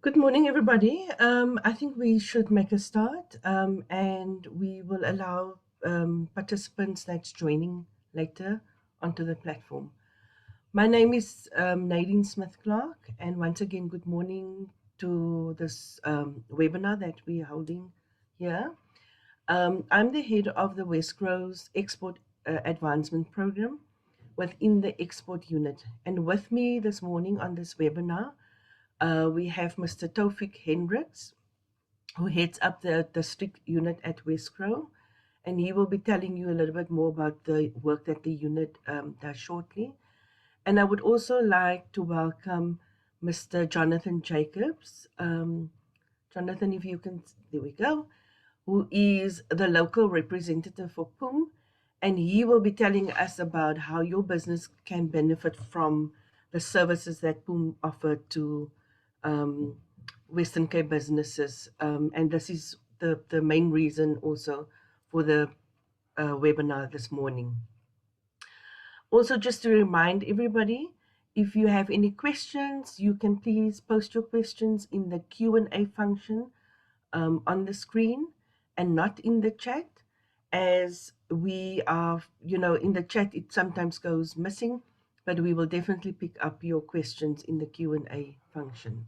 Good morning, everybody. I think we should make a start, and we will allow participants that's joining later onto the platform. My name is Nadine Smith Clark, and once again, good morning to this webinar that we're holding here. I'm the head of the Westgrows Export Advancement Program within the Export Unit, and with me this morning on this webinar we have Mr. Taufik Hendricks, who heads up the district unit at Westgrow, and he will be telling you a little bit more about the work that the unit does shortly. And I would also like to welcome Mr. Jonathan Jacobs. Jonathan, if you can, there we go, who is the local representative for PUM, and he will be telling us about how your business can benefit from the services that PUM offer to um, Western Cape businesses. And this is the main reason also for the webinar this morning. Also, just to remind everybody, if you have any questions, you can please post your questions in the Q&A function on the screen and not in the chat, as we are, in the chat it sometimes goes missing, but we will definitely pick up your questions in the Q&A function.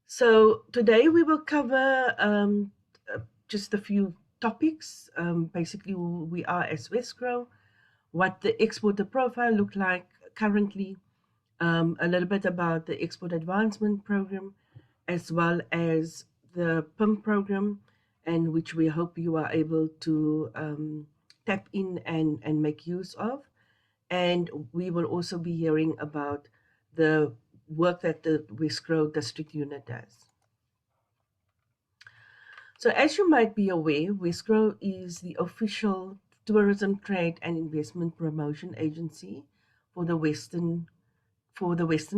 So today we will cover just a few topics. Basically, who we are as Westgrow, what the exporter profile look like currently, a little bit about the Export Advancement Program, as well as the PIM program, and which we hope you are able to tap in and make use of. And we will also be hearing about the work that the Westgrow District Unit does. So as you might be aware, Westgrow is the official tourism, trade and investment promotion agency for the Western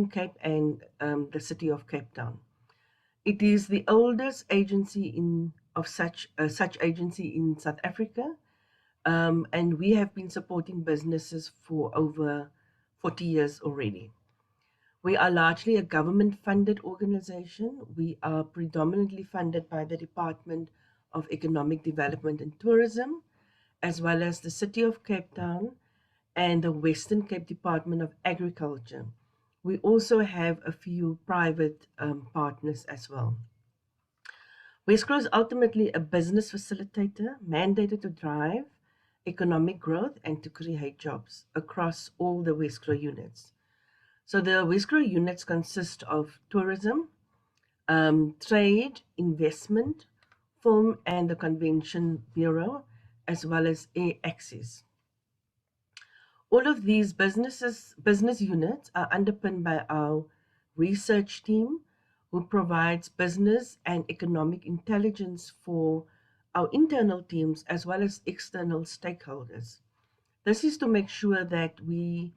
Cape and the city of Cape Town. It is the oldest agency of such agency in South Africa, and we have been supporting businesses for over 40 years already. We are largely a government-funded organization. We are predominantly funded by the Department of Economic Development and Tourism, as well as the City of Cape Town and the Western Cape Department of Agriculture. We also have a few private partners as well. Westgrow is ultimately a business facilitator mandated to drive economic growth and to create jobs across all the Westgrow units. So the Westgrow units consist of tourism, trade, investment, film and the convention bureau, as well as air access. All of these business units are underpinned by our research team, who provides business and economic intelligence for our internal teams as well as external stakeholders. This is to make sure that we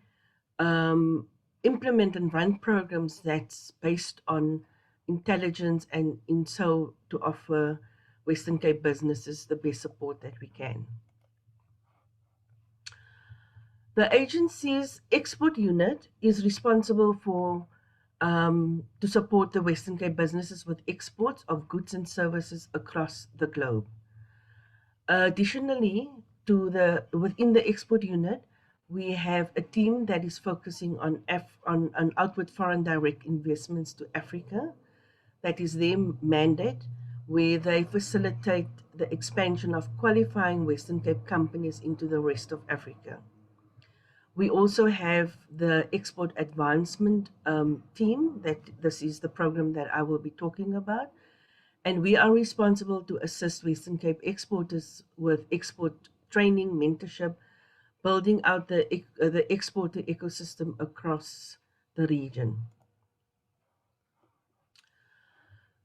implement and run programs that's based on intelligence, and in so to offer Western Cape businesses the best support that we can. The agency's export unit is responsible for to support the Western Cape businesses with exports of goods and services across the globe. Additionally, within the export unit, we have a team that is focusing on outward foreign direct investments to Africa. That is their mandate, where they facilitate the expansion of qualifying Western Cape companies into the rest of Africa. We also have the Export Advancement team. This is the program that I will be talking about. And we are responsible to assist Western Cape exporters with export training, mentorship, building out the exporter ecosystem across the region.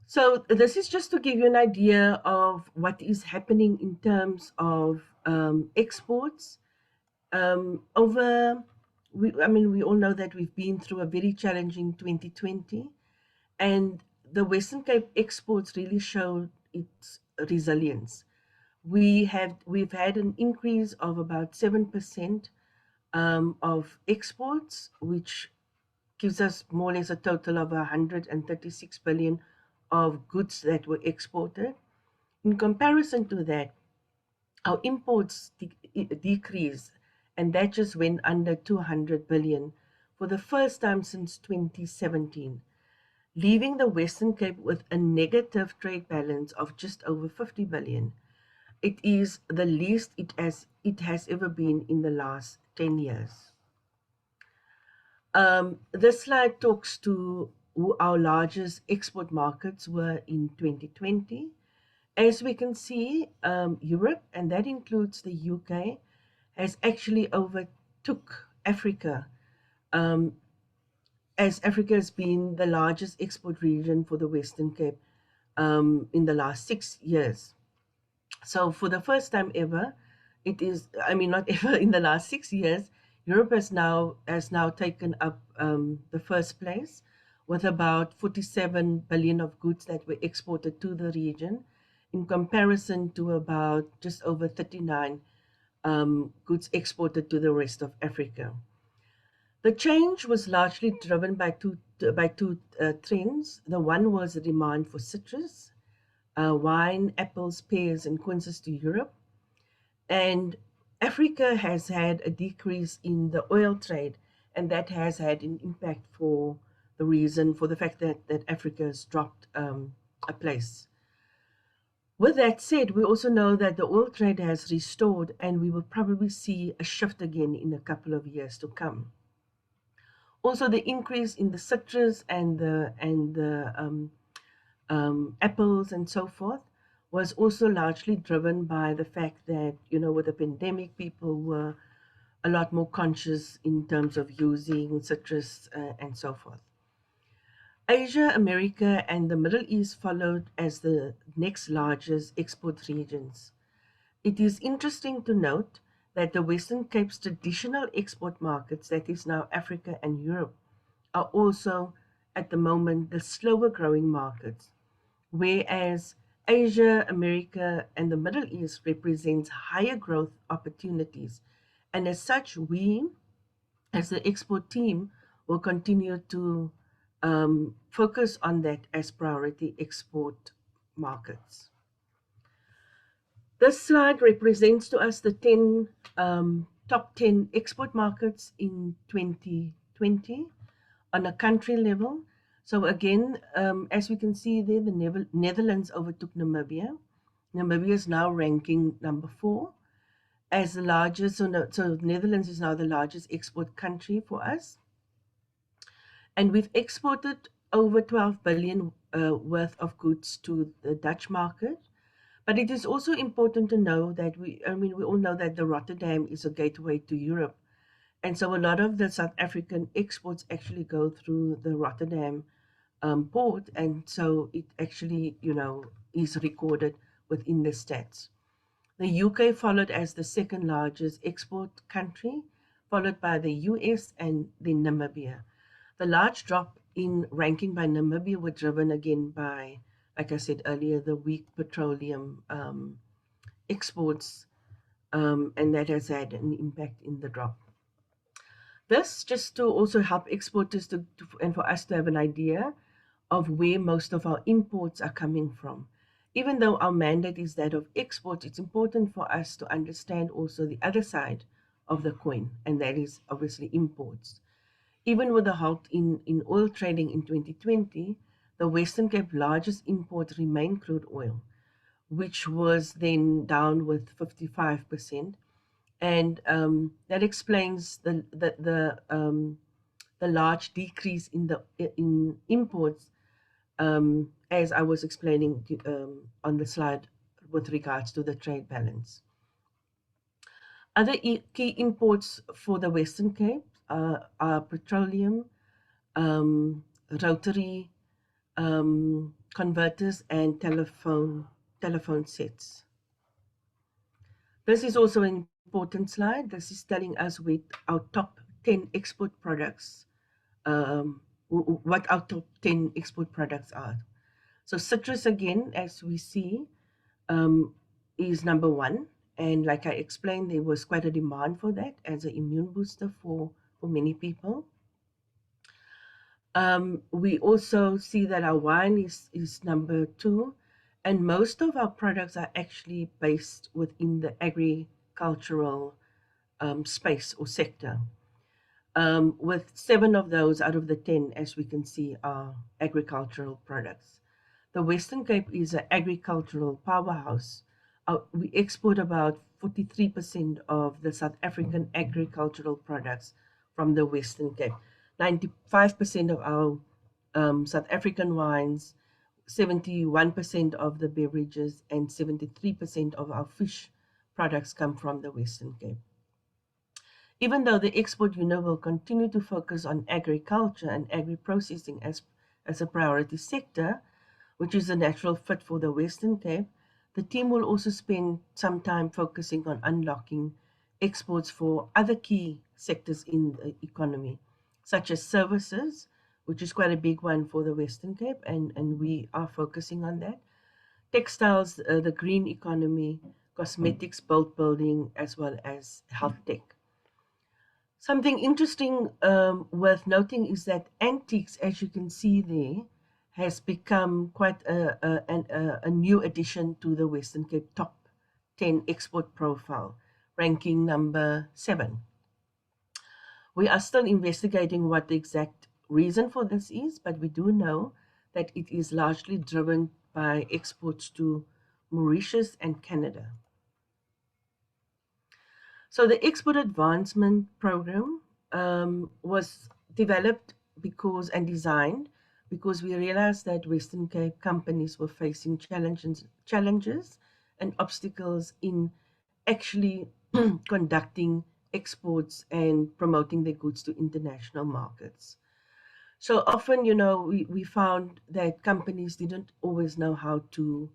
So this is just to give you an idea of what is happening in terms of exports. We all know that we've been through a very challenging 2020, and the Western Cape exports really showed its resilience. We've had an increase of about 7% of exports, which gives us more or less a total of 136 billion of goods that were exported. In comparison to that, our imports decreased, and that just went under 200 billion for the first time since 2017, leaving the Western Cape with a negative trade balance of just over 50 billion. It is the least it has ever been in the last 10 years. This slide talks to who our largest export markets were in 2020. As we can see, Europe, and that includes the UK, has actually overtook Africa, um, as Africa has been the largest export region for the Western Cape in the last 6 years. So for the first time ever, it is, I mean, not ever, in the last 6 years, Europe has now taken up the first place with about 47 billion of goods that were exported to the region, in comparison to about just over 39 goods exported to the rest of Africa. The change was largely driven by two trends. The one was the demand for citrus, wine, apples, pears, and quinces to Europe. And Africa has had a decrease in the oil trade, and that has had an impact for the fact that Africa has dropped a place. With that said, we also know that the oil trade has restored, and we will probably see a shift again in a couple of years to come. Also, the increase in the citrus and the apples and so forth was also largely driven by the fact that, with the pandemic, people were a lot more conscious in terms of using citrus and so forth. Asia, America, and the Middle East followed as the next largest export regions. It is interesting to note that the Western Cape's traditional export markets, that is now Africa and Europe, are also at the moment the slower growing markets, whereas Asia, America, and the Middle East represents higher growth opportunities. And as such, we, as the export team, will continue to focus on that as priority export markets. This slide represents to us the top 10 export markets in 2020 on a country level. So again, as we can see there, the Netherlands overtook Namibia. Namibia is now ranking number 4 as the largest. So Netherlands is now the largest export country for us. And we've exported over 12 billion worth of goods to the Dutch market. But it is also important to know that we all know that the Rotterdam is a gateway to Europe. And so a lot of the South African exports actually go through the Rotterdam port. And so it actually, is recorded within the stats. The UK followed as the second largest export country, followed by the US and then Namibia. The large drop in ranking by Namibia were driven again by, like I said earlier, the weak petroleum exports, and that has had an impact in the drop. This just to also help exporters and for us to have an idea of where most of our imports are coming from. Even though our mandate is that of exports, it's important for us to understand also the other side of the coin, and that is obviously imports. Even with the halt in oil trading in 2020, the Western Cape largest import remained crude oil, which was then down with 55%. And that explains the large decrease in imports, as I was explaining on the slide with regards to the trade balance. Other key imports for the Western Cape are petroleum, rotary converters, and telephone sets. This is also an important slide. This is telling us with our top 10 export products, what our top 10 export products are. So citrus, again, as we see, is number 1. And like I explained, there was quite a demand for that as an immune booster for many people. We also see that our wine is number two, and most of our products are actually based within the agricultural space or sector. With seven of those out of the 10, as we can see, are agricultural products. The Western Cape is an agricultural powerhouse. We export about 43% of the South African agricultural products from the Western Cape. 95% of our South African wines, 71% of the beverages, and 73% of our fish products come from the Western Cape. Even though the export unit will continue to focus on agriculture and agri-processing as a priority sector, which is a natural fit for the Western Cape, the team will also spend some time focusing on unlocking exports for other key sectors in the economy, such as services, which is quite a big one for the Western Cape, and we are focusing on that. Textiles, the green economy, cosmetics, boat building, as well as health tech. Something interesting worth noting is that antiques, as you can see there, has become quite a new addition to the Western Cape top 10 export profile, ranking number 7. We are still investigating what the exact reason for this is, but we do know that it is largely driven by exports to Mauritius and Canada. So the Export Advancement Program was developed because and designed because we realized that Western Cape companies were facing challenges and obstacles in actually conducting exports and promoting their goods to international markets. So often, we found that companies didn't always know how to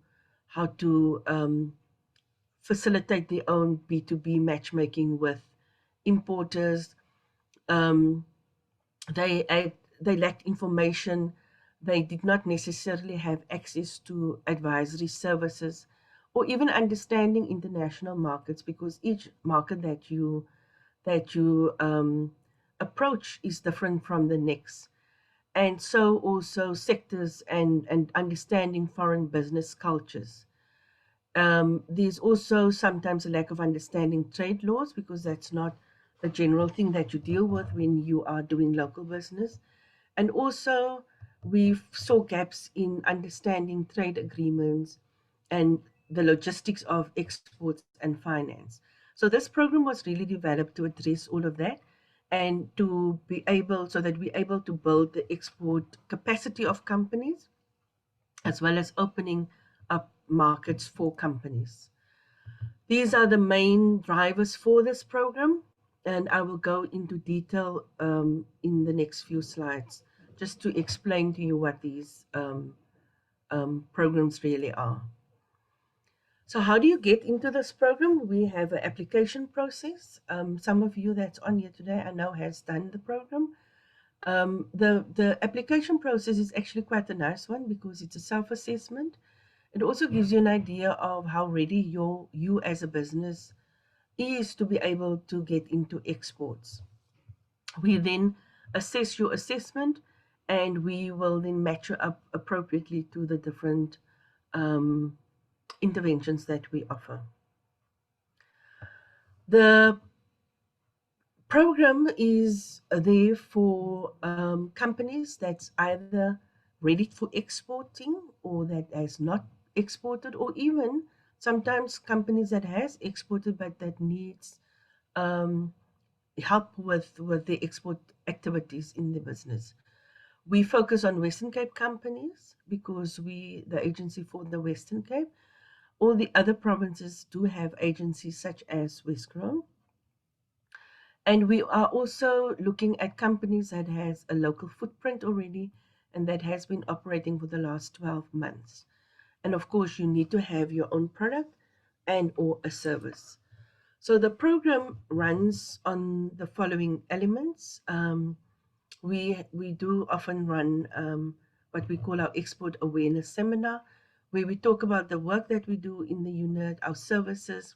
facilitate their own B2B matchmaking with importers. Um, they lacked information. They did not necessarily have access to advisory services or even understanding international markets, because each market that you approach is different from the next. And so also sectors and understanding foreign business cultures. There's also sometimes a lack of understanding trade laws, because that's not the general thing that you deal with when you are doing local business. And also, we saw gaps in understanding trade agreements and the logistics of exports and finance. So this program was really developed to address all of that, and to be able so that we're able to build the export capacity of companies, as well as opening up markets for companies. These are the main drivers for this program, and I will go into detail in the next few slides, just to explain to you what these programs really are. So how do you get into this program? We have an application process. Some of you that's on here today, I know, has done the program. The application process is actually quite a nice one, because it's a self-assessment. It also gives you an idea of how ready you as a business is to be able to get into exports. We then assess your assessment, and we will then match you up appropriately to the different interventions that we offer. The program is there for companies that's either ready for exporting, or that has not exported, or even sometimes companies that has exported but that needs um, help with the export activities in the business. We focus on Western Cape companies because we the agency for the Western Cape. All the other provinces do have agencies such as Westgrown. And we are also looking at companies that has a local footprint already, and that has been operating for the last 12 months. And of course, you need to have your own product and or a service. So the program runs on the following elements. We do often run what we call our export awareness seminar, where we talk about the work that we do in the unit, our services.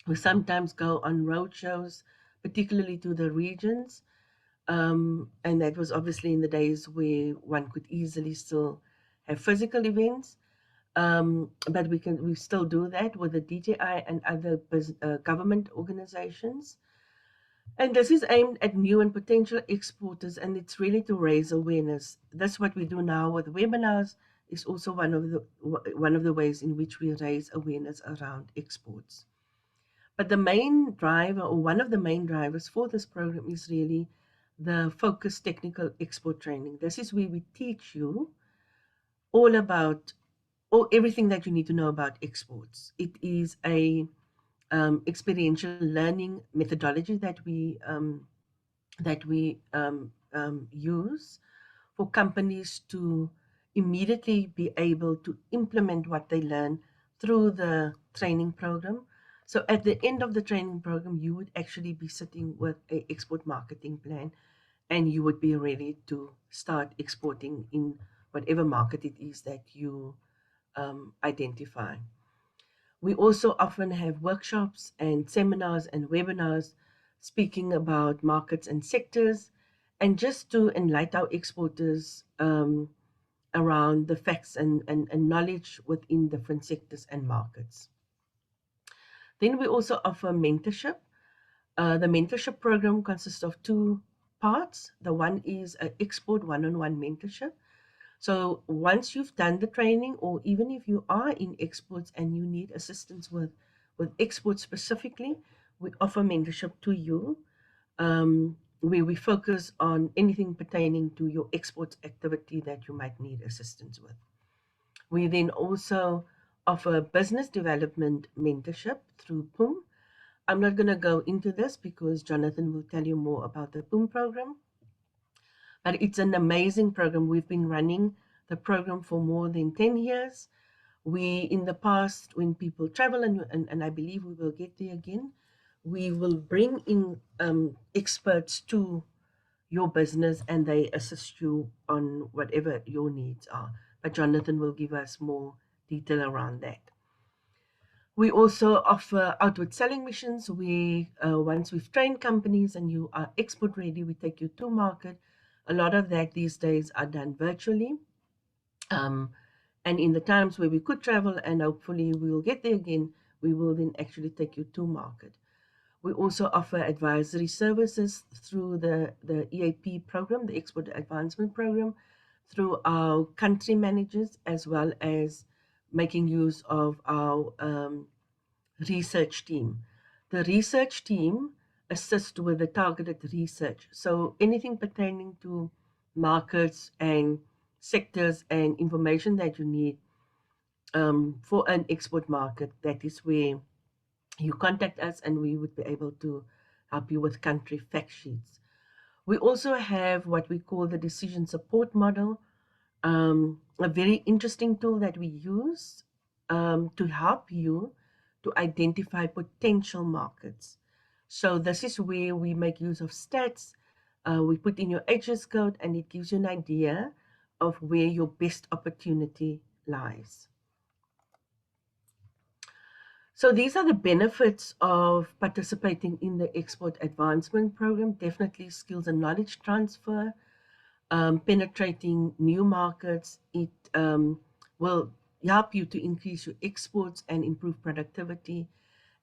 We sometimes go on road shows, particularly to the regions, And that was obviously in the days where one could easily still have physical events. But we still do that with the DTI and other government organizations. And this is aimed at new and potential exporters, and it's really to raise awareness. That's what we do now with webinars. Is also one of the ways in which we raise awareness around exports. But the main driver, or one of the main drivers for this program, is really the focused technical export training. This is where we teach you all about everything that you need to know about exports. It is a experiential learning methodology that we use for companies to immediately be able to implement what they learn through the training program. So at the end of the training program, you would actually be sitting with an export marketing plan, and you would be ready to start exporting in whatever market it is that you identify. We also often have workshops and seminars and webinars speaking about markets and sectors, and just to enlighten our exporters around the facts and knowledge within different sectors and markets. Then we also offer mentorship. The mentorship program consists of two parts. The one is an export one-on-one mentorship. So once you've done the training, or even if you are in exports and you need assistance with exports specifically, we offer mentorship to you, where we focus on anything pertaining to your exports activity that you might need assistance with. We then also offer business development mentorship through PUM. I'm not going to go into this because Jonathan will tell you more about the PUM program. But it's an amazing program. We've been running the program for more than 10 years. We, in the past, when people travel, and I believe we will get there again, we will bring in experts to your business and they assist you on whatever your needs are. But Jonathan will give us more detail around that. We also offer outward selling missions where once we've trained companies and you are export ready, we take you to market. A lot of that these days are done virtually. And in the times where we could travel, and hopefully we will get there again, we will then actually take you to market. We also offer advisory services through the EAP program, the Export Advancement Program, through our country managers, as well as making use of our research team. The research team assists with the targeted research. So anything pertaining to markets and sectors and information that you need for an export market, that is where you contact us and we would be able to help you with country fact sheets. We also have what we call the decision support model, a very interesting tool that we use to help you to identify potential markets. So this is where we make use of stats. We put in your HS code and it gives you an idea of where your best opportunity lies. So these are the benefits of participating in the Export Advancement Program. Definitely skills and knowledge transfer, penetrating new markets. It will help you to increase your exports and improve productivity,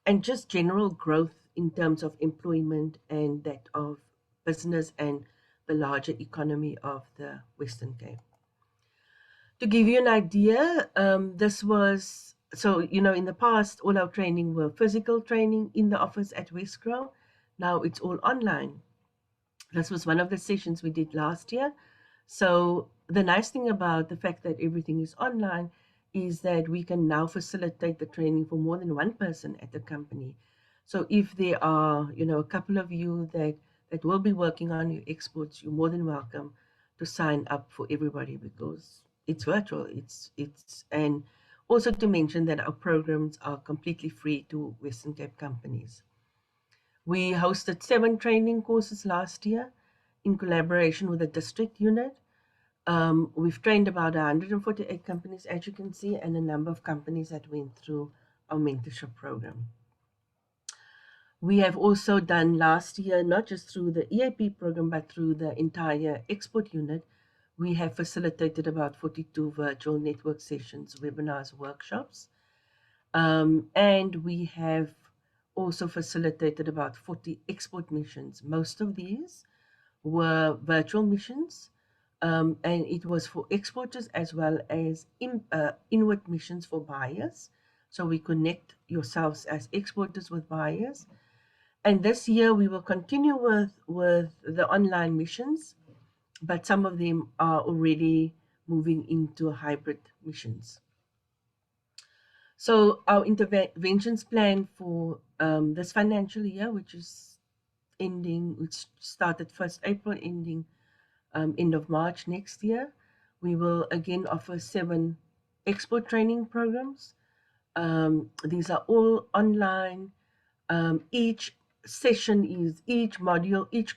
and just general growth in terms of employment and that of business and the larger economy of the Western Cape. To give you an idea, this was, so, in the past, all our training were physical training in the office at Westgrow. Now it's all online. This was one of the sessions we did last year. So the nice thing about the fact that everything is online is that we can now facilitate the training for more than one person at the company. So if there are, a couple of you that will be working on your exports, you're more than welcome to sign up for everybody because it's virtual. And also to mention that our programs are completely free to Western Cape companies. We hosted 7 training courses last year in collaboration with the district unit. We've trained about 148 companies, as you can see, and a number of companies that went through our mentorship program. We have also done last year, not just through the EAP program, but through the entire export unit, we have facilitated about 42 virtual network sessions, webinars, workshops. And we have also facilitated about 40 export missions. Most of these were virtual missions, and it was for exporters as well as inward missions for buyers. So we connect yourselves as exporters with buyers. And this year we will continue with the online missions, but some of them are already moving into hybrid missions. So our interventions plan for this financial year, which started 1st April, ending end of March next year, we will again offer 7 export training programs. These are all online. Each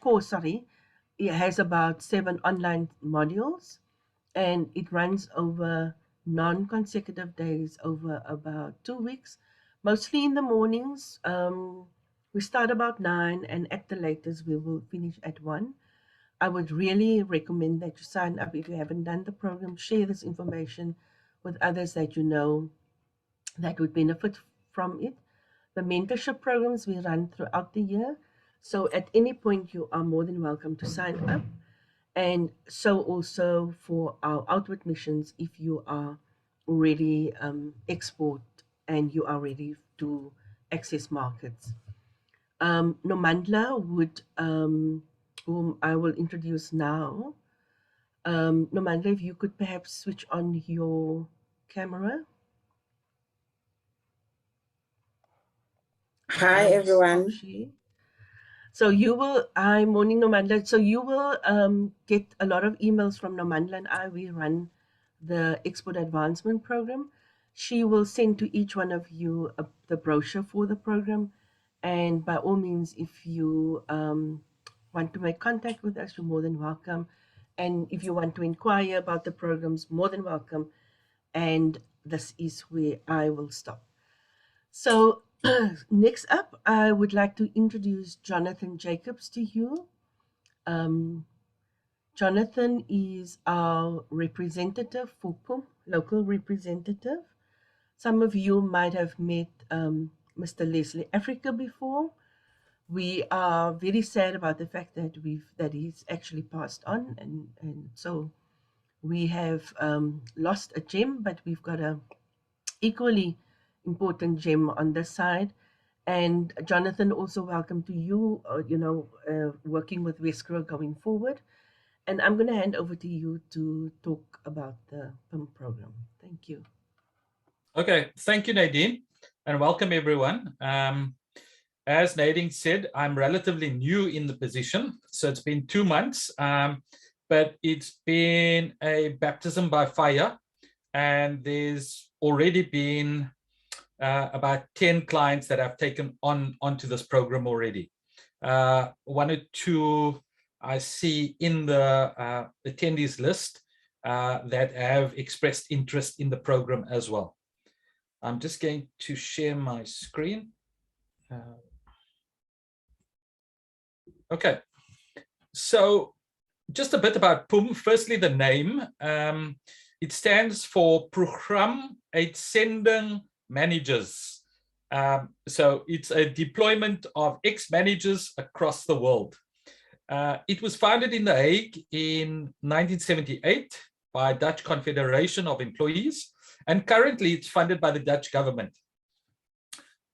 course, sorry, it has about 7 online modules, and it runs over non-consecutive days over about 2 weeks, mostly in the mornings. We start about 9, and at the latest we will finish at 1. I would really recommend that you sign up if you haven't done the program. Share this information with others that you know that would benefit from it. The mentorship programs we run throughout the year. So at any point, you are more than welcome to sign up. And so also for our outward missions, if you are already export and you are ready to access markets. Nomandla would, whom I will introduce now. Nomandla, if you could perhaps switch on your camera. Hi, everyone. So you will, hi, morning Nomandla. So you will get a lot of emails from Nomandla and I. We run the Export Advancement Program. She will send to each one of you the brochure for the program. And by all means, if you want to make contact with us, you're more than welcome. And if you want to inquire about the programs, more than welcome. And this is where I will stop. So next up, I would like to introduce Jonathan Jacobs to you. Jonathan is our representative for PUM, local representative. Some of you might have met Mr. Leslie Africa before. We are very sad about the fact that he's actually passed on, and so we have lost a gem, but we've got a equally important gem on this side. And Jonathan, also welcome to you, working with Wesgro going forward. And I'm going to hand over to you to talk about the PIM program. Thank you. Okay, thank you, Nadine, and welcome everyone. As Nadine said, I'm relatively new in the position, so it's been 2 months, but it's been a baptism by fire, and there's already been about 10 clients that have taken onto this program already. 1 or 2 I see in the attendees list that have expressed interest in the program as well. I'm just going to share my screen. Okay, so just a bit about PUM. Firstly, the name. It stands for Program Uitsending Managers. So it's a deployment of ex-managers across the world. It was founded in The Hague in 1978 by Dutch Confederation of Employees, and currently it's funded by the Dutch government.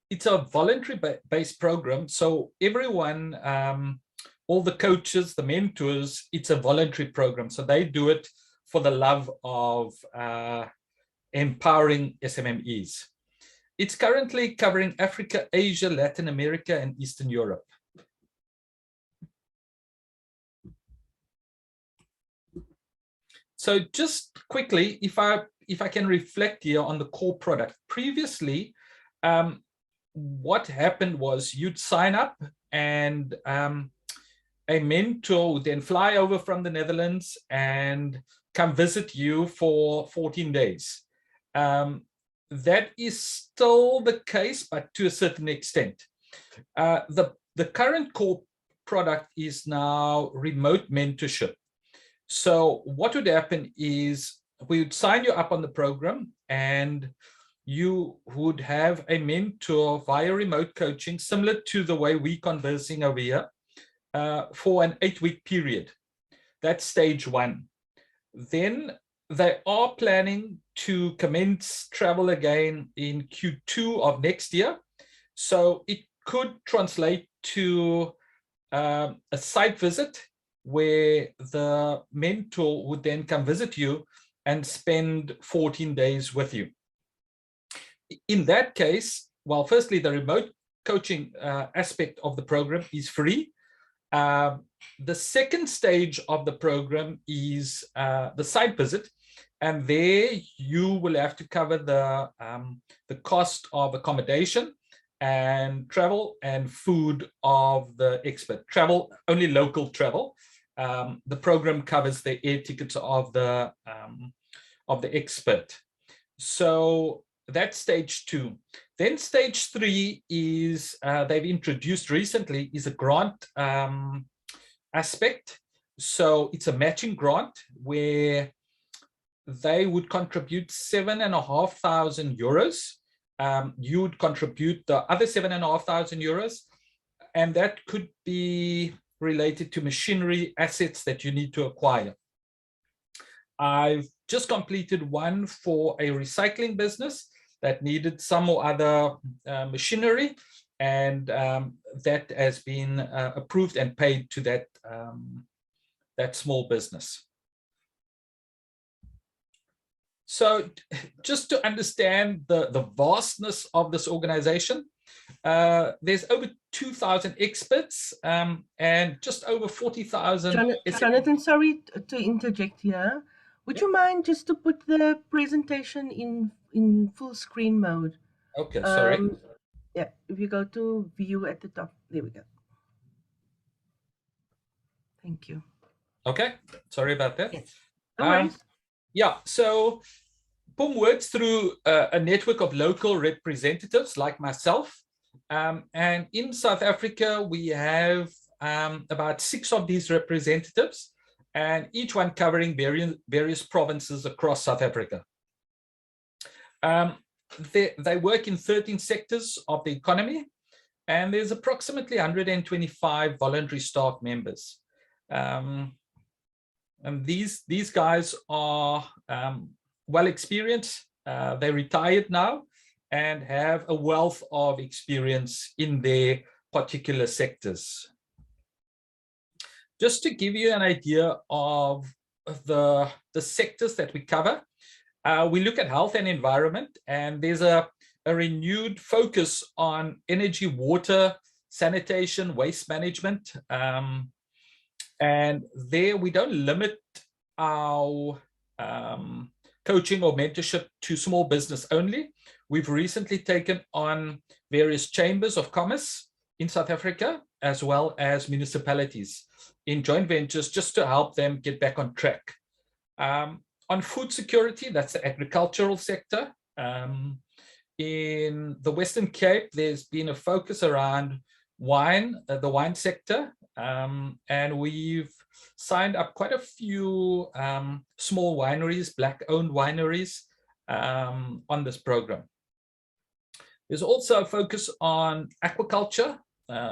It's a voluntary-based program, so everyone, all the coaches, the mentors, it's a voluntary program, so they do it for the love of empowering SMMEs. It's currently covering Africa, Asia, Latin America, and Eastern Europe. So just quickly, if I can reflect here on the core product. Previously, what happened was you'd sign up, and a mentor would then fly over from the Netherlands and come visit you for 14 days. That is still the case, but to a certain extent. The current core product is now remote mentorship. So what would happen is we would sign you up on the program, and you would have a mentor via remote coaching, similar to the way we're conversing over here, for an 8-week period. That's stage 1. Then they are planning to commence travel again in Q2 of next year. So it could translate to a site visit where the mentor would then come visit you and spend 14 days with you. In that case, well, firstly, the remote coaching aspect of the program is free. The second stage of the program is the site visit, and there you will have to cover the cost of accommodation and travel and food of the expert. Travel, only local travel. The program covers the air tickets of the expert. So that's stage 2. Then stage 3 is they've introduced recently is a grant aspect. So it's a matching grant where they would contribute 7,500 euros. You would contribute the other 7,500 euros, and that could be related to machinery, assets that you need to acquire. I've just completed one for a recycling business that needed some or other machinery, and that has been approved and paid to that small business. So just to understand the vastness of this organization, there's over 2,000 experts and just over 40,000. Jonathan, sorry to interject here. Would you mind just to put the presentation in full screen mode? Okay, sorry. Yeah, if you go to view at the top, there we go. Thank you. Okay, sorry about that. Yes. No worries. Yeah, so PUM works through a network of local representatives like myself. And in South Africa, we have about 6 of these representatives, and each one covering various provinces across South Africa. They work in 13 sectors of the economy, and there's approximately 125 voluntary staff members. And these guys are well experienced. They're retired now and have a wealth of experience in their particular sectors. Just to give you an idea of the sectors that we cover, we look at health and environment, and there's a renewed focus on energy, water, sanitation, waste management. And there we don't limit our coaching or mentorship to small business only. We've recently taken on various chambers of commerce in South Africa, as well as municipalities in joint ventures, just to help them get back on track. On food security, that's the agricultural sector. In the Western Cape, there's been a focus around wine, the wine sector, and we've signed up quite a few small wineries, Black-owned wineries, on this program. There's also a focus on aquaculture,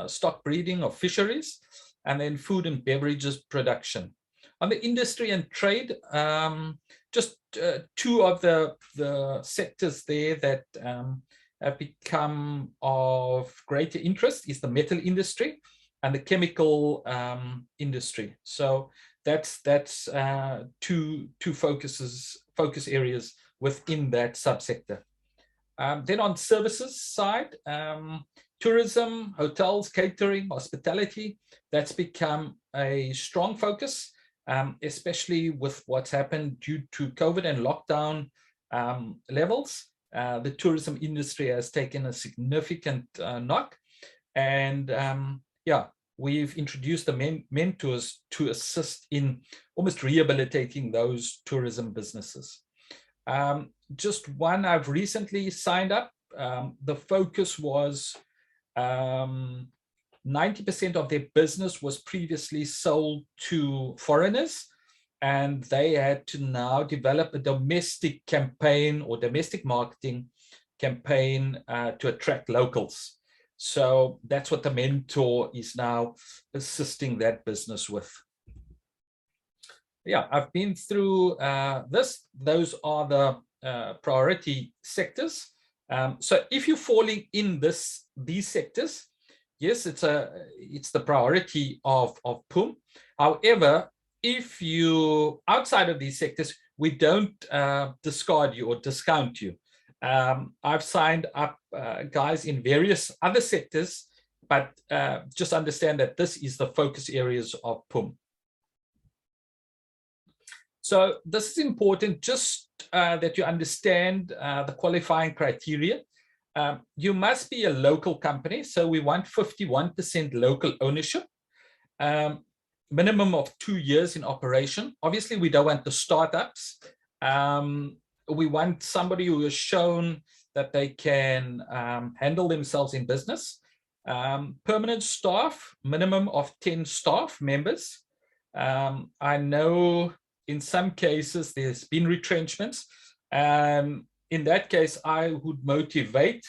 stock breeding of fisheries, and then food and beverages production. On the industry and trade, just 2 of the sectors there that have become of greater interest is the metal industry and the chemical industry. So that's 2 focus areas within that subsector. Then on services side, tourism, hotels, catering, hospitality, that's become a strong focus, especially with what's happened due to COVID and lockdown levels. The tourism industry has taken a significant knock, and yeah, we've introduced the mentors to assist in almost rehabilitating those tourism businesses. Just one I've recently signed up. The focus was 90% of their business was previously sold to foreigners, and they had to now develop a domestic campaign or domestic marketing campaign to attract locals. So that's what the mentor is now assisting that business with. Yeah, I've been through this. Those are the priority sectors. So if you're falling in these sectors, yes, it's the priority of PUM. However, if you outside of these sectors, we don't discard you or discount you. I've signed up guys in various other sectors, but just understand that this is the focus areas of PUM. So this is important, just that you understand the qualifying criteria. You must be a local company, so we want 51% local ownership, minimum of 2 years in operation. Obviously, we don't want the startups. We want somebody who has shown that they can handle themselves in business. Permanent staff, minimum of 10 staff members. I know in some cases there's been retrenchments. In that case, I would motivate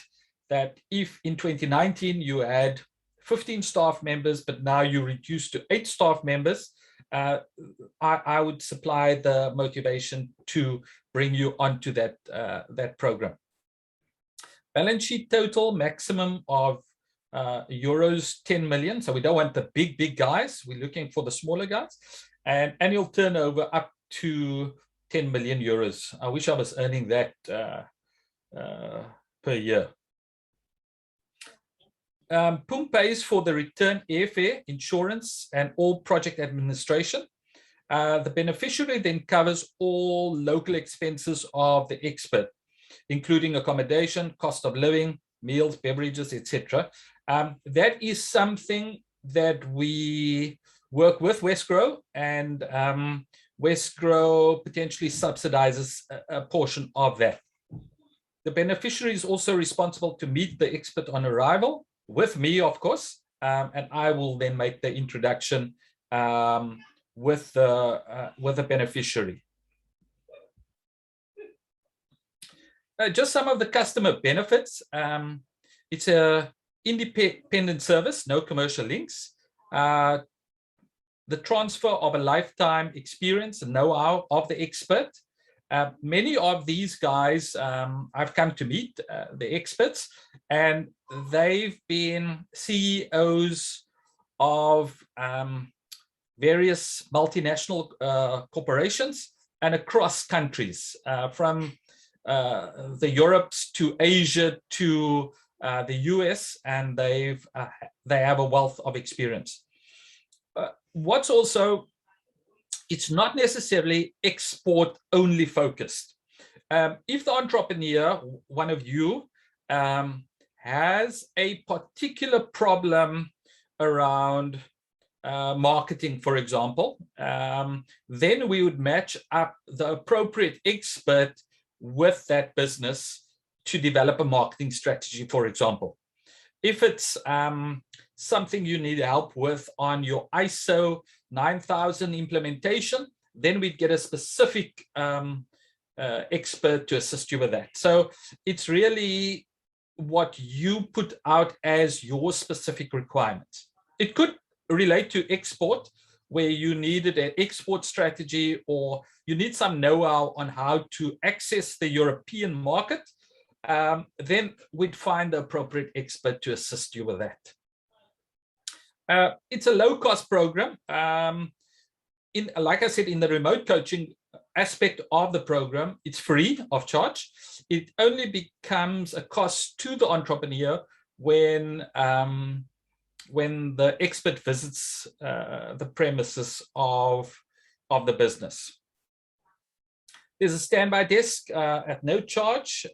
that if in 2019 you had 15 staff members, but now you reduce to 8 staff members, I would supply the motivation to bring you onto that program. Balance sheet total maximum of euros 10 million. So we don't want the big guys. We're looking for the smaller guys. And annual turnover up to 10 million euros. I wish I was earning that per year. PUM pays for the return airfare, insurance, and all project administration. The beneficiary then covers all local expenses of the expert, including accommodation, cost of living, meals, beverages, etc. That is something that we work with Wesgro, and Wesgro potentially subsidizes a portion of that. The beneficiary is also responsible to meet the expert on arrival, with me, of course, and I will then make the introduction with the beneficiary. Just some of the customer benefits. It's an independent service, no commercial links. The transfer of a lifetime experience and know-how of the expert. Many of these guys I've come to meet, the experts, and they've been CEOs of various multinational corporations and across countries, from the Europes to Asia to the US, and they have a wealth of experience. What's also, it's not necessarily export only focused. If the entrepreneur, one of you, has a particular problem around marketing, for example, then we would match up the appropriate expert with that business to develop a marketing strategy, for example. If it's something you need help with on your ISO 9000 implementation, then we'd get a specific expert to assist you with that. So it's really what you put out as your specific requirements. It could relate to export, where you needed an export strategy, or you need some know-how on how to access the European market. Then we'd find the appropriate expert to assist you with that. It's a low-cost program. Like I said, in the remote coaching aspect of the program, it's free of charge. It only becomes a cost to the entrepreneur when the expert visits the premises of the business. There's a standby desk at no charge.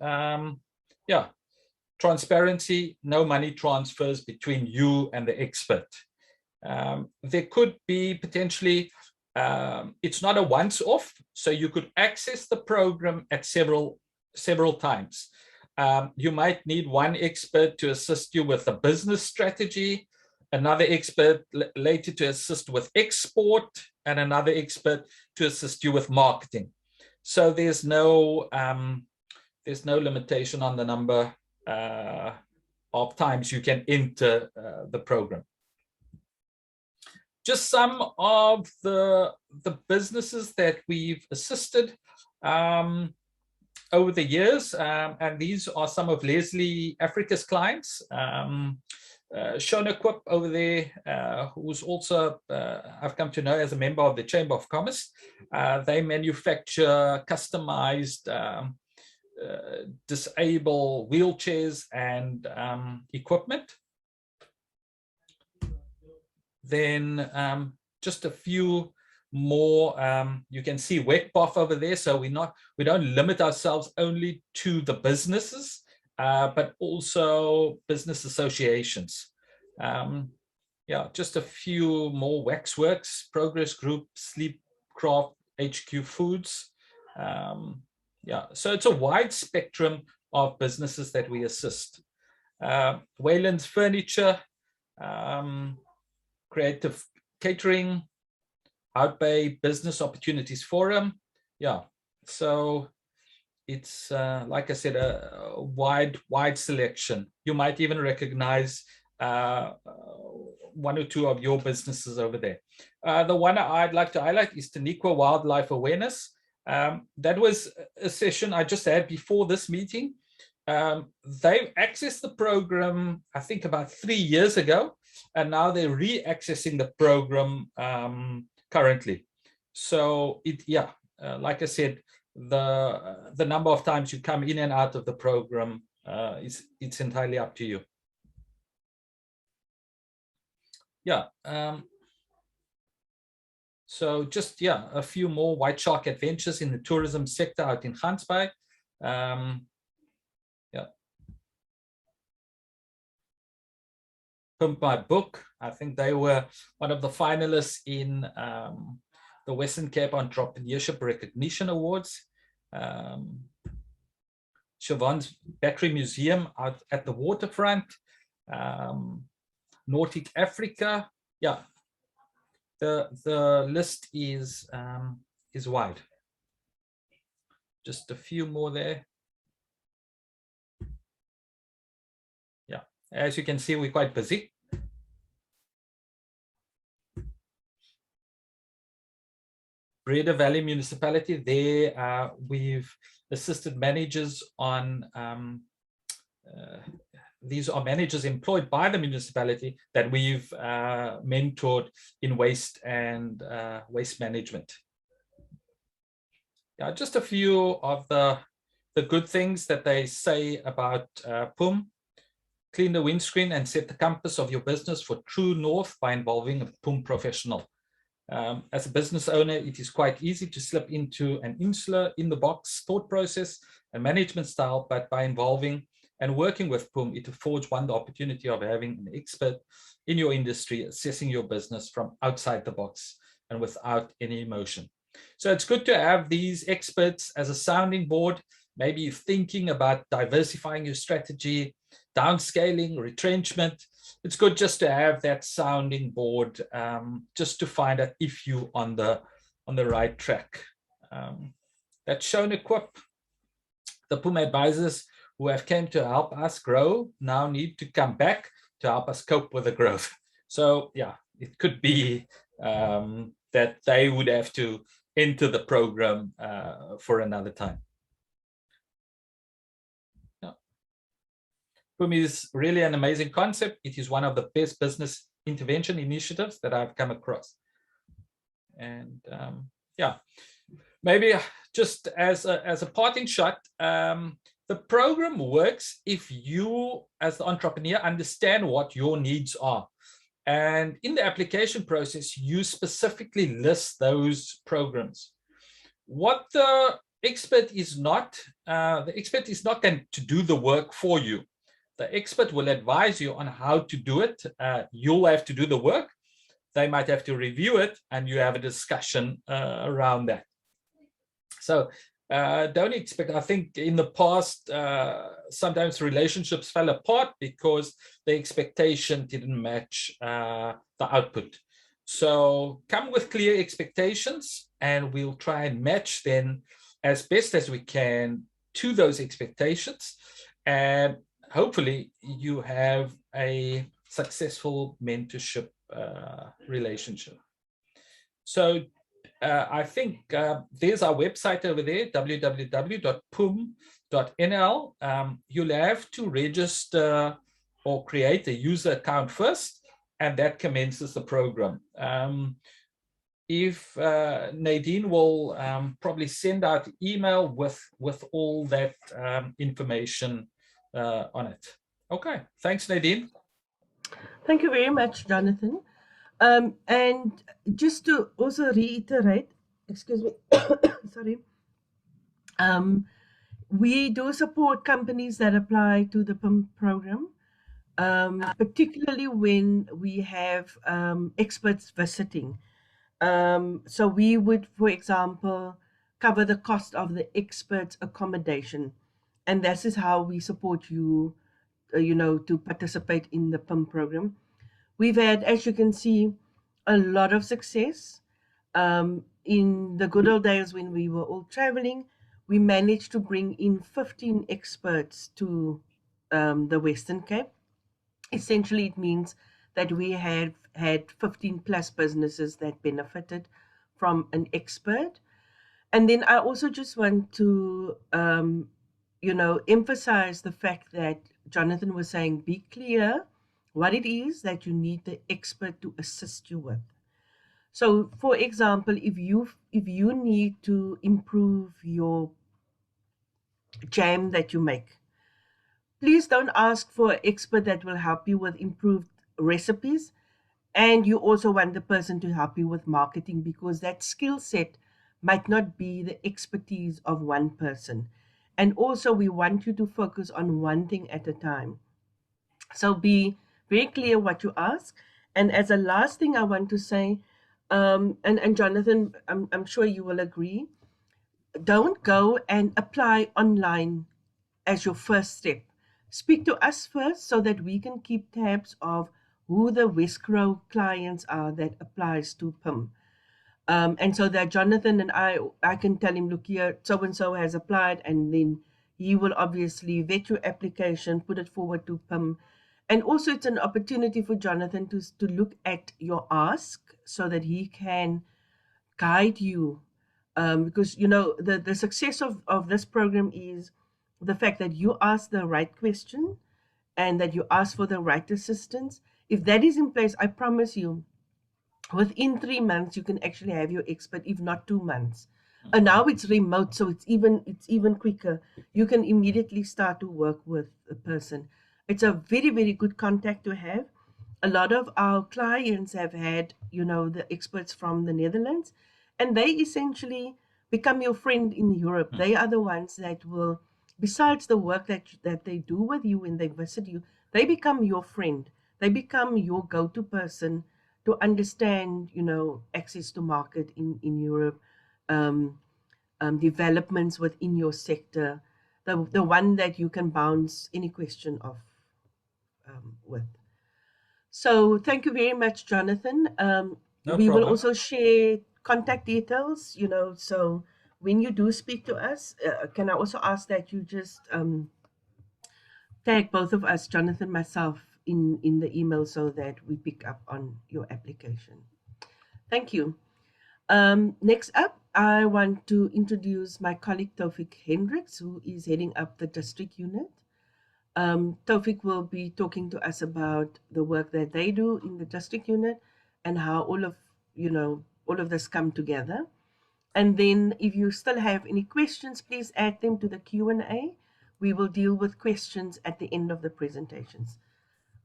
Yeah, transparency, no money transfers between you and the expert. There could be potentially, it's not a once-off, so you could access the program at several times. You might need one expert to assist you with the business strategy, another expert later to assist with export, and another expert to assist you with marketing. So there's no limitation on the number of times you can enter the program. Just some of the businesses that we've assisted over the years, and these are some of Leslie Africa's clients. Shonequip over there, who's also, I've come to know as a member of the Chamber of Commerce. They manufacture customized disabled wheelchairs and equipment. Then just a few more, you can see Wetboff over there. So we don't limit ourselves only to the businesses, but also business associations. Yeah, just a few more: Waxworks, Progress Group, Sleepcraft, HQ Foods. Yeah, so it's a wide spectrum of businesses that we assist. Wayland's Furniture, Creative Catering, Outbay Business Opportunities Forum. Yeah, so it's like I said, a wide selection. You might even recognize one or two of your businesses over there. The one I'd like to highlight is Taniqua Wildlife Awareness. That was a session I just had before this meeting. They've accessed the program, I think, about 3 years ago, and now they're re-accessing the program currently. So like I said, the number of times you come in and out of the program, it's entirely up to you. Yeah. So just, a few more White Shark Adventures in the tourism sector out in Gansbaai. Pimp My Book, I think they were one of the finalists in the Western Cape Entrepreneurship Recognition Awards. Siobhan's Battery Museum out at the waterfront. Nautic Africa. Yeah, the list is wide. Just a few more there. Yeah, as you can see, we're quite busy. Breda Valley Municipality, there we've assisted managers on, these are managers employed by the municipality that we've mentored in waste and waste management. Yeah, just a few of the good things that they say about PUM. Clean the windscreen and set the compass of your business for true north by involving a PUM professional. As a business owner, it is quite easy to slip into an insular, in-the-box thought process and management style, but by involving and working with PUM, it affords one the opportunity of having an expert in your industry assessing your business from outside the box and without any emotion. So it's good to have these experts as a sounding board. Maybe you're thinking about diversifying your strategy, downscaling, retrenchment. It's good just to have that sounding board, just to find out if you're on the right track. That's Shonequip. The PUM advisors who have came to help us grow now need to come back to help us cope with the growth. So yeah, it could be that they would have to enter the program for another time. PUM is really an amazing concept. It is one of the best business intervention initiatives that I've come across. And yeah, maybe just as a parting shot, the program works if you, as the entrepreneur, understand what your needs are. And in the application process, you specifically list those programs. What the expert is not going to do the work for you. The expert will advise you on how to do it. You'll have to do the work. They might have to review it, and you have a discussion around that. So don't expect, I think in the past, sometimes relationships fell apart because the expectation didn't match the output. So come with clear expectations and we'll try and match them as best as we can to those expectations. And hopefully you have a successful mentorship relationship. So I think there's our website over there, www.pum.nl. You'll have to register or create a user account first, and that commences the program. If Nadine will probably send out email with all that information on it. Okay, thanks, Nadine. Thank you very much, Jonathan. And just to also reiterate, excuse me, sorry, we do support companies that apply to the PIM program, particularly when we have experts visiting. So we would, for example, cover the cost of the expert's accommodation. And this is how we support you, to participate in the PIM program. We've had, as you can see, a lot of success. In the good old days when we were all traveling, we managed to bring in 15 experts to the Western Cape. Essentially, it means that we have had 15 plus businesses that benefited from an expert. And then I also just want to, emphasize the fact that Jonathan was saying, be clear what it is that you need the expert to assist you with. So, for example, if you need to improve your jam that you make, please don't ask for an expert that will help you with improved recipes. And you also want the person to help you with marketing, because that skill set might not be the expertise of one person. And also, we want you to focus on one thing at a time. So be very clear what you ask. And as a last thing I want to say, and Jonathan, I'm sure you will agree, don't go and apply online as your first step. Speak to us first so that we can keep tabs of who the Wesgro clients are that applies to PIM. And so that Jonathan and I can tell him, look here, so-and-so has applied, and then he will obviously vet your application, put it forward to PIM. And also it's an opportunity for Jonathan to look at your ask so that he can guide you. Because, the success of this program is the fact that you ask the right question and that you ask for the right assistance. If that is in place, I promise you, within 3 months, you can actually have your expert, if not 2 months. And now it's remote, so it's even quicker. You can immediately start to work with a person. It's a very, very good contact to have. A lot of our clients have had, the experts from the Netherlands, and they essentially become your friend in Europe. They are the ones that will, besides the work that they do with you when they visit you, they become your friend. They become your go-to person to understand, access to market in Europe, developments within your sector, the one that you can bounce any question off with. So thank you very much, Jonathan. No we will problem. also share contact details, so when you do speak to us, can I also ask that you just tag both of us, Jonathan, myself, in the email so that we pick up on your application. Thank you. Next up, I want to introduce my colleague Taufik Hendricks, who is heading up the district unit. Taufik will be talking to us about the work that they do in the district unit and how all of this come together. And then if you still have any questions, please add them to the Q&A. We will deal with questions at the end of the presentations.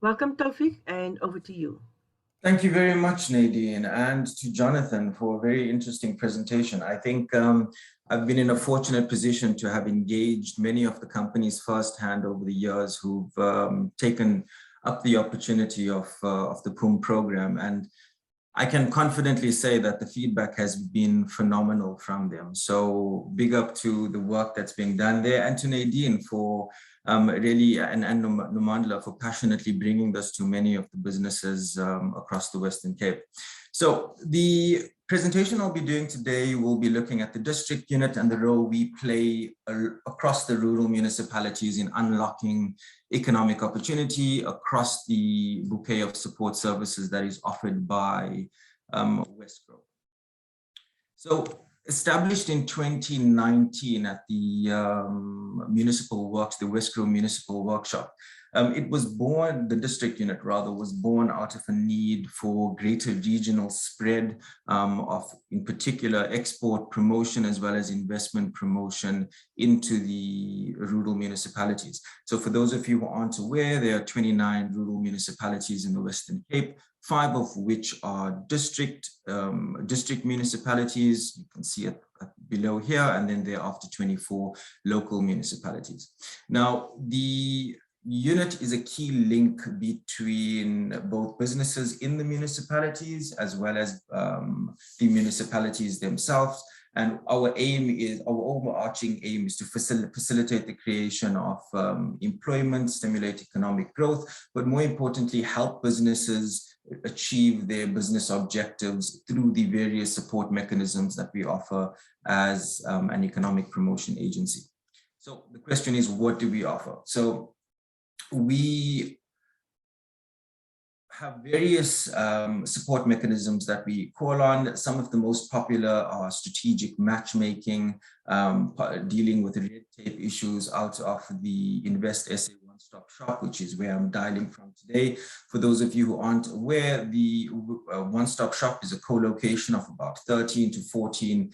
Welcome, Taufik, and over to you. Thank you very much, Nadine, and to Jonathan for a very interesting presentation. I think I've been in a fortunate position to have engaged many of the companies firsthand over the years who've taken up the opportunity of the PUM program. And I can confidently say that the feedback has been phenomenal from them. So big up to the work that's being done there, and to Nadine for really, and Nomandla for passionately bringing this to many of the businesses across the Western Cape. So the presentation I'll be doing today will be looking at the district unit and the role we play across the rural municipalities in unlocking economic opportunity across the bouquet of support services that is offered by Wesgro. So established in 2019 at the Municipal Works, the Wesgro Municipal Workshop, it was born, the district unit rather, was born out of a need for greater regional spread of, in particular, export promotion as well as investment promotion into the rural municipalities. So for those of you who aren't aware, there are 29 rural municipalities in the Western Cape, 5 of which are district municipalities. You can see it below here, and then thereafter 24 local municipalities. Now, the unit is a key link between both businesses in the municipalities as well as the municipalities themselves. And our overarching aim is to facilitate the creation of employment, stimulate economic growth, but more importantly, help businesses achieve their business objectives through the various support mechanisms that we offer as an economic promotion agency. So the question is, what do we offer? So we have various support mechanisms that we call on. Some of the most popular are strategic matchmaking, dealing with red tape issues out of the Invest SA One-Stop Shop, which is where I'm dialing from today. For those of you who aren't aware, the One-Stop Shop is a co-location of about 13 to 14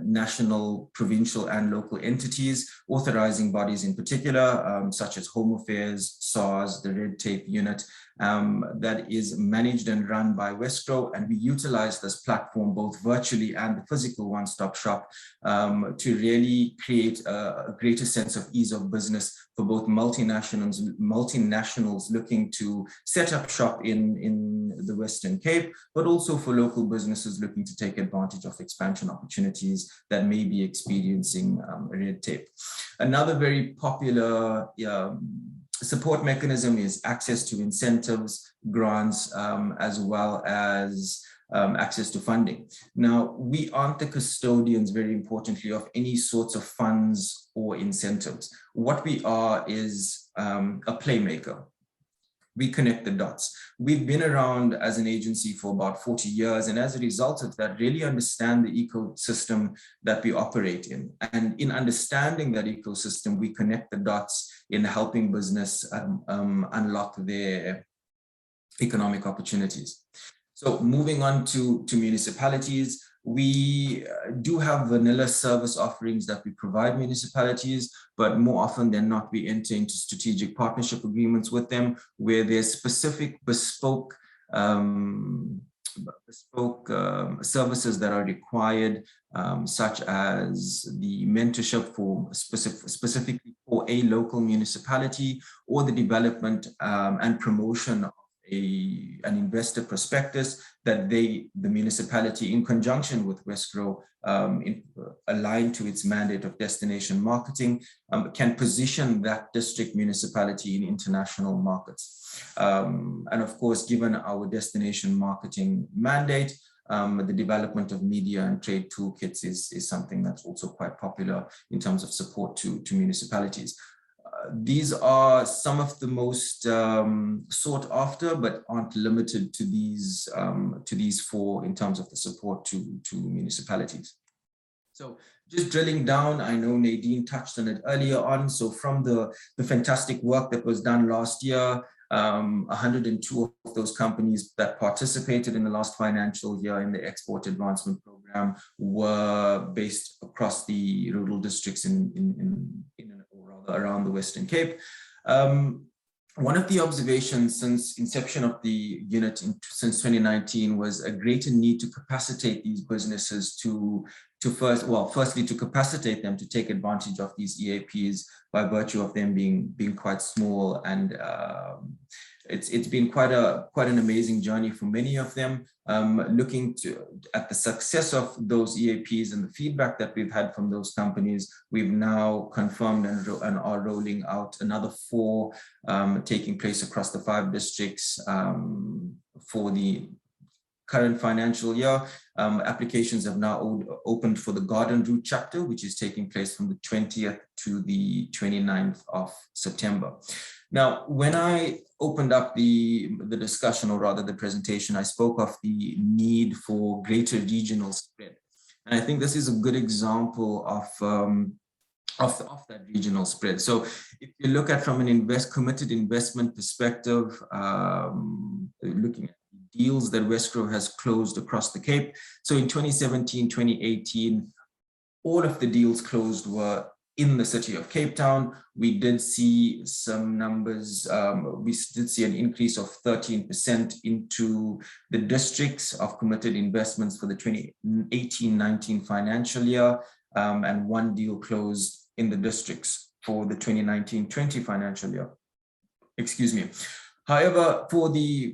national, provincial, and local entities, authorizing bodies in particular, such as Home Affairs, SARS, the Red Tape Unit, that is managed and run by Wesgro, and we utilize this platform both virtually and the physical one-stop shop to really create a greater sense of ease of business for both multinationals looking to set up shop in the Western Cape, but also for local businesses looking to take advantage of expansion opportunities that may be experiencing red tape. Another very popular support mechanism is access to incentives, grants, as well as access to funding. Now, we aren't the custodians, very importantly, of any sorts of funds or incentives. What we are is a playmaker. We connect the dots. We've been around as an agency for about 40 years, and as a result of that, really understand the ecosystem that we operate in. And in understanding that ecosystem, we connect the dots in helping business unlock their economic opportunities. So moving on to municipalities, we do have vanilla service offerings that we provide municipalities, but more often than not, we enter into strategic partnership agreements with them where there's specific bespoke services that are required, such as the mentorship for specifically for a local municipality, or the development and promotion of an investor prospectus that the municipality, in conjunction with Wesgro, aligned to its mandate of destination marketing, can position that district municipality in international markets. And of course, given our destination marketing mandate, the development of media and trade toolkits is something that's also quite popular in terms of support to municipalities. These are some of the most sought after, but aren't limited to these 4 in terms of the support to municipalities. So just drilling down, I know Nadine touched on it earlier on. So from the fantastic work that was done last year, 102 of those companies that participated in the last financial year in the Export Advancement Program were based across the rural districts around the Western Cape. One of the observations since inception of the unit since 2019 was a greater need to capacitate these businesses firstly to capacitate them to take advantage of these EAPs by virtue of them being quite small and it's been quite an amazing journey for many of them. Looking at the success of those EAPs and the feedback that we've had from those companies, we've now confirmed and are rolling out another 4 taking place across the 5 districts for the current financial year. Applications have now opened for the Garden Route chapter, which is taking place from the 20th to the 29th of September. Now, when I opened up the discussion, or rather the presentation, I spoke of the need for greater regional spread. And I think this is a good example of that regional spread. So if you look at from an committed investment perspective, looking at deals that Wesgro has closed across the Cape. So in 2017, 2018, all of the deals closed were in the city of Cape Town. We did see some numbers. We did see an increase of 13% into the districts of committed investments for the 2018-19 financial year, and 1 deal closed in the districts for the 2019-20 financial year. Excuse me. However, for the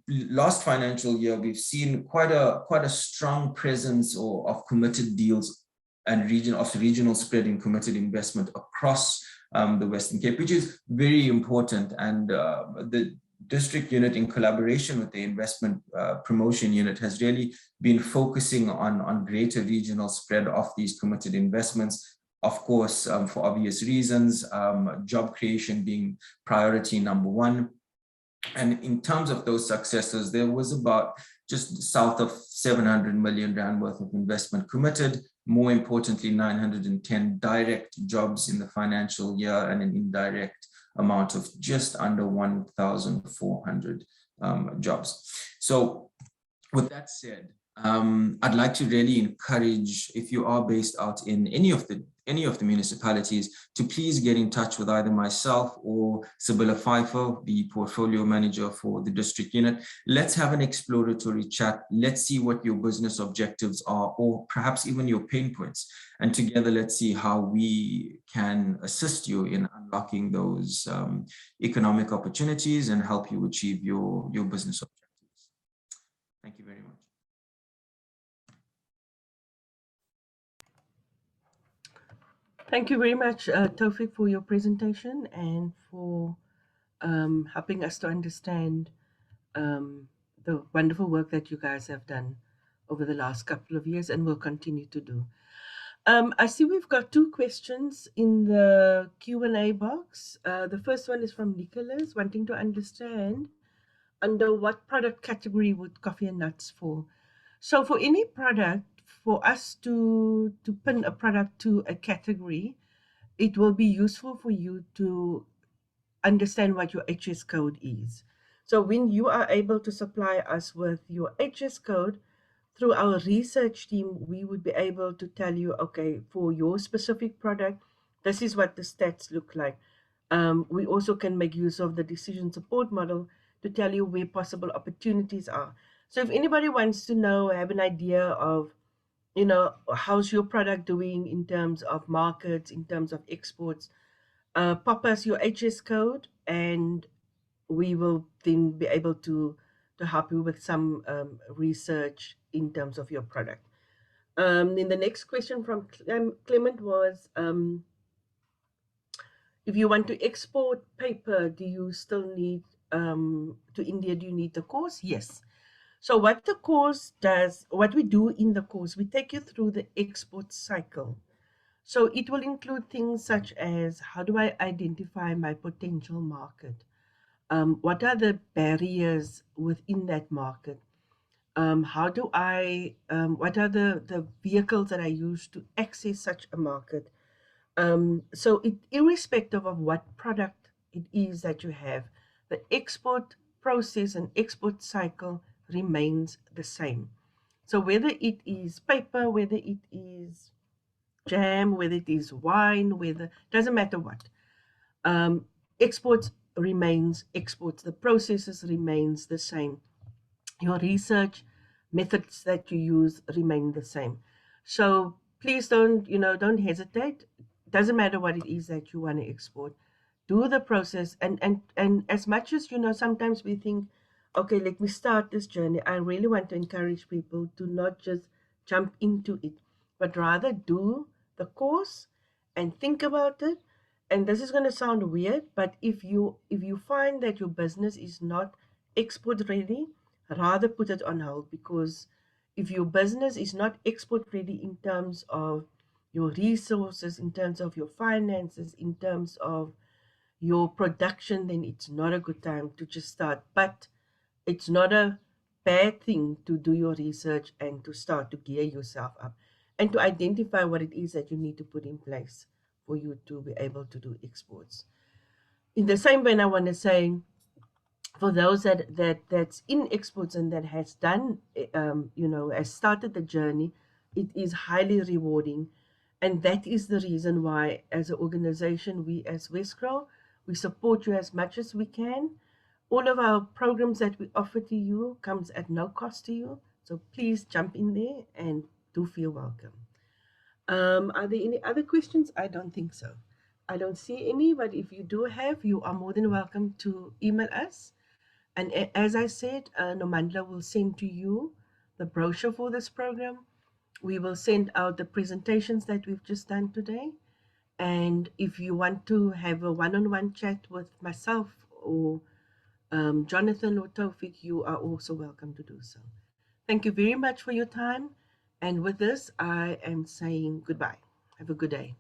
last financial year, we've seen quite a strong presence of committed deals and regional spread in committed investment across the Western Cape, which is very important. And the district unit, in collaboration with the investment promotion unit, has really been focusing on greater regional spread of these committed investments. Of course, for obvious reasons, job creation being priority number 1. And in terms of those successes, there was about just south of 700 million rand worth of investment committed. More importantly, 910 direct jobs in the financial year, and an indirect amount of just under 1,400 jobs. So with that said, I'd like to really encourage, if you are based out in any of the municipalities, to please get in touch with either myself or Sibylla Pfeiffer, the portfolio manager for the district unit. Let's have an exploratory chat. Let's see what your business objectives are, or perhaps even your pain points. And together, let's see how we can assist you in unlocking those economic opportunities and help you achieve your business objectives. Thank you very much. Thank you very much, Taufik, for your presentation and for helping us to understand the wonderful work that you guys have done over the last couple of years and will continue to do. I see we've got 2 questions in the Q&A box. The first one is from Nicholas, wanting to understand under what product category would coffee and nuts fall. So for any product, for us to pin a product to a category, it will be useful for you to understand what your HS code is. So when you are able to supply us with your HS code, through our research team, we would be able to tell you, okay, for your specific product, this is what the stats look like. We also can make use of the decision support model to tell you where possible opportunities are. So if anybody wants to know, have an idea of, how's your product doing in terms of markets, in terms of exports, pop us your HS code, and we will then be able to help you with some research in terms of your product. Then the next question from Clement was, if you want to export paper, do you still need, to India, do you need the course? Yes. So what the course does, what we do in the course, we take you through the export cycle. So it will include things such as, how do I identify my potential market? What are the barriers within that market? How do I, what are the vehicles that I use to access such a market? So irrespective of what product it is that you have, the export process and export cycle remains the same. So whether it is paper, whether it is jam, whether it is wine, doesn't matter what. Exports remains exports. The processes remains the same. Your research methods that you use remain the same. So please don't hesitate. Doesn't matter what it is that you want to export. do the process. And as much as, sometimes we think, okay, let me start this journey. I really want to encourage people to not just jump into it, but rather do the course and think about it. And this is going to sound weird, but if you find that your business is not export ready, rather put it on hold, because if your business is not export ready in terms of your resources, in terms of your finances, in terms of your production, then it's not a good time to just start. But it's not a bad thing to do your research and to start to gear yourself up and to identify what it is that you need to put in place for you to be able to do exports. In the same vein, I want to say, for those that's in exports and that has done, has started the journey, it is highly rewarding. And that is the reason why, as an organization, we as Wesgrow, we support you as much as we can. All of our programs that we offer to you comes at no cost to you. So please jump in there and do feel welcome. Are there any other questions? I don't think so. I don't see any, but if you do have, you are more than welcome to email us. And as I said, Nomandla will send to you the brochure for this program. We will send out the presentations that we've just done today. And if you want to have a one-on-one chat with myself or Jonathan or Taufik, you are also welcome to do so. Thank you very much for your time. And with this, I am saying goodbye. Have a good day.